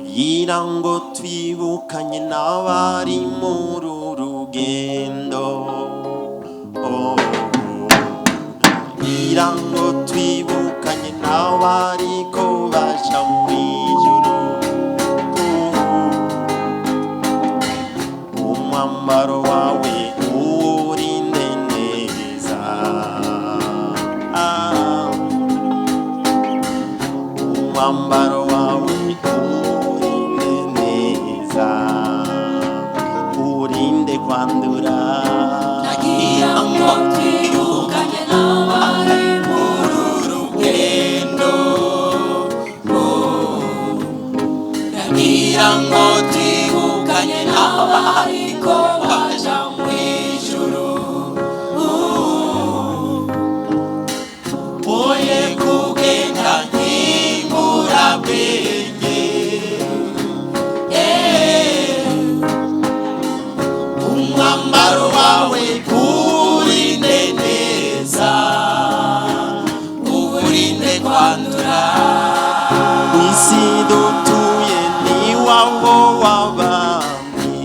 이랑고 twibukanye n'abari muri rugendo 이랑고 twibukanye n'abariko baja mw'ijuru umwambaro wawe urinde neza umwambaro wawe urinde neza urinde kwandura nagira ngo twibukanye n'abari muri rugendo nagira ngo twibukanye n'abariko baja mw'ijuru oye kugenda nk'ingurabwenge umwambaro wawe urinde neza urinde kwandura isi dutuye ni wawo w'abami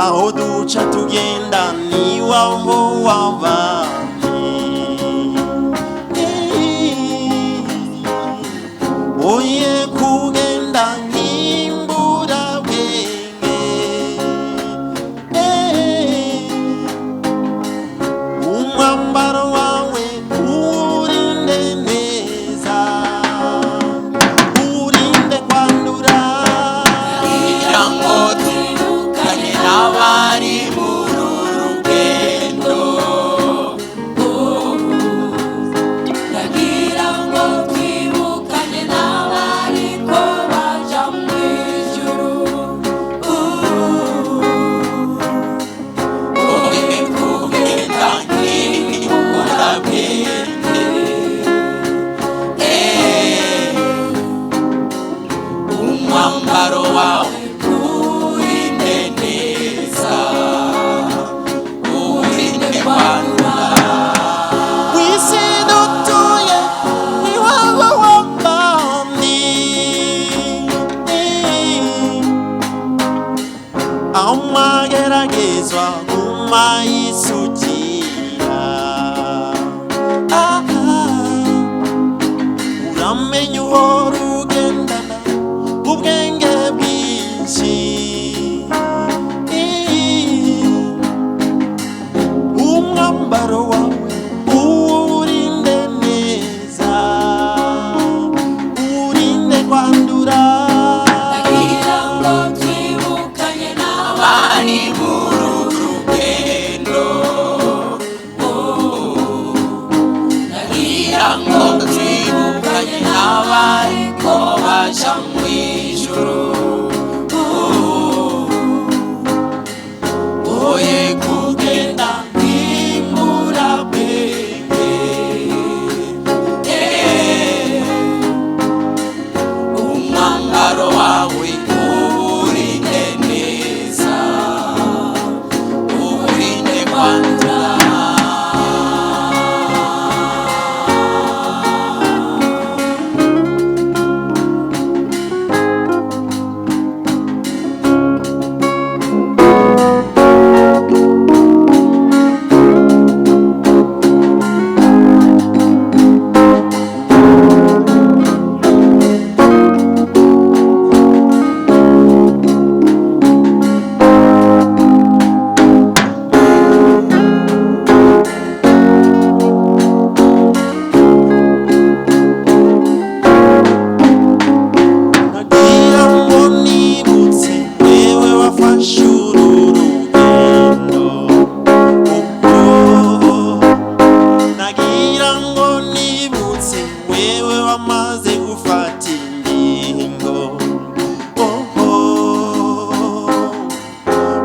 aho duca tugenda ni wawo w'abami oye kugenda nk'imburabwenge umwambaro wawe urinde neza urinde kwandura nagira ngo twibukanye n'abari muri rugendo nagira ngo twibukanye n'abariko baja mw'ijuru oye kugenda nk'ingurabwenge umwambaro wawe urinde neza urinde kwandura isi dutuye ni wawo w'abami aho mwageragezwa guma yisukira uramenya uhora ugendana ubwenge bwinshi umwambaro wawe urinde neza urinde kwandura nagira ngo twibukanye n'abari muri rugendo nagira ngo twibukanye n'abariko baja mw'ijuru oye kugenda nk'imburabwenge umwambaro wawe urinde neza urinde kwandura nagira ngo nibutse wewe wafashe uru rugendo nagira ngo nibutse wewe wamaze gufata ingingo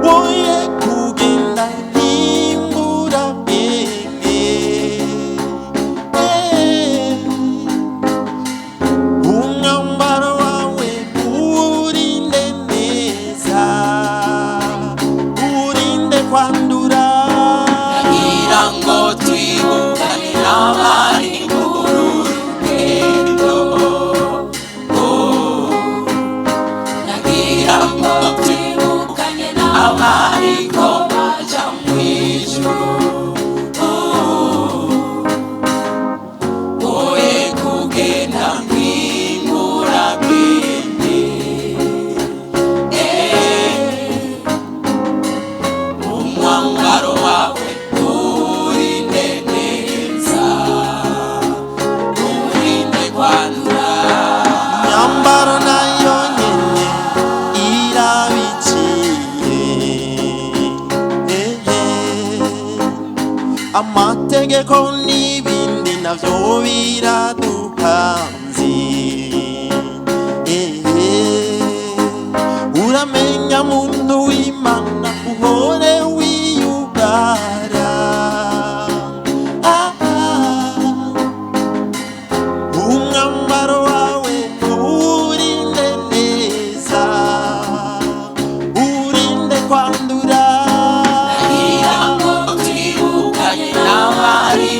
woye kugenda nk'imburabwenge umwambaro wawe urinde neza urinde kwandura nagira ngo twibukanye n'abari muri rugendo genda nk'inkurabwenge. Umwambaro wawe urinde neza, urinde kwandura. Imyambaro nayo nyene irabiciye, amategeko n'ibindi navyo biraduhanze. Uramenya muntu w'Imana uhore wiyubara. Umwambaro wawe urinde neza, urinde kwandura. Ngira ngo twibukanye n'abari